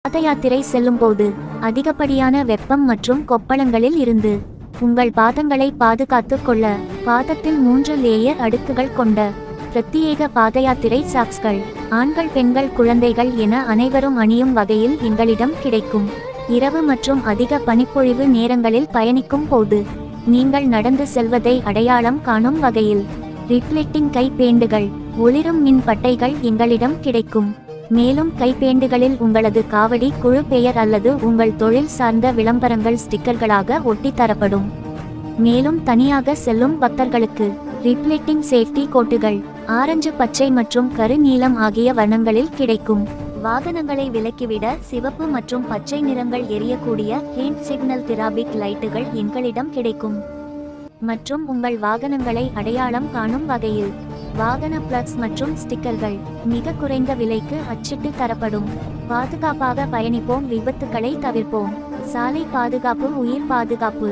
பாத யாத்திரை செல்லும்போது அதிகப்படியான வெப்பம் மற்றும் கொப்பளங்களில் இருந்து உங்கள் பாதங்களை பாதுகாத்துக் கொள்ள பாதத்தில் 3 லேயர் அடுக்குகள் கொண்ட பிரத்யேக பாதயாத்திரை சாக்ஸ்கள் ஆண்கள் பெண்கள் குழந்தைகள் என அனைவரும் அணியும் வகையில் எங்களிடம் கிடைக்கும். இரவு மற்றும் அதிக பனிப்பொழிவு நேரங்களில் பயணிக்கும் போது நீங்கள் நடந்து செல்வதை அடையாளம் காணும் வகையில் ரிஃப்ளெக்டிங் கைப்பேண்டுகள் ஒளிரும் மின் பட்டைகள் எங்களிடம் கிடைக்கும். மேலும் கைப்பேண்டுகளில் உங்களது காவடி குழு பெயர் அல்லது உங்கள் தொழில் சார்ந்த விளம்பரங்கள் ஸ்டிக்கர்களாக ஒட்டி தரப்படும். மேலும் தனியாக செல்லும் பக்தர்களுக்கு ரிஃப்ளெக்டிங் சேஃப்டி கோட்டுகள் ஆரஞ்சு பச்சை மற்றும் கருநீலம் ஆகிய வண்ணங்களில் கிடைக்கும். வாகனங்களை விலக்கிவிட சிவப்பு மற்றும் பச்சை நிறங்கள் எரியக்கூடிய ஹேண்ட் சிக்னல் திராபிக் லைட்டுகள் எங்களிடம் கிடைக்கும். மற்றும் உங்கள் வாகனங்களை அடையாளம் காணும் வகையில் வாகன பிளக்ஸ் மற்றும் ஸ்டிக்கர்கள் மிக குறைந்த விலைக்கு அச்சிட்டு தரப்படும். பாதுகாப்பாக பயணிப்போம், விபத்துக்களை தவிர்ப்போம். சாலை பாதுகாப்பு, உயிர் பாதுகாப்பு.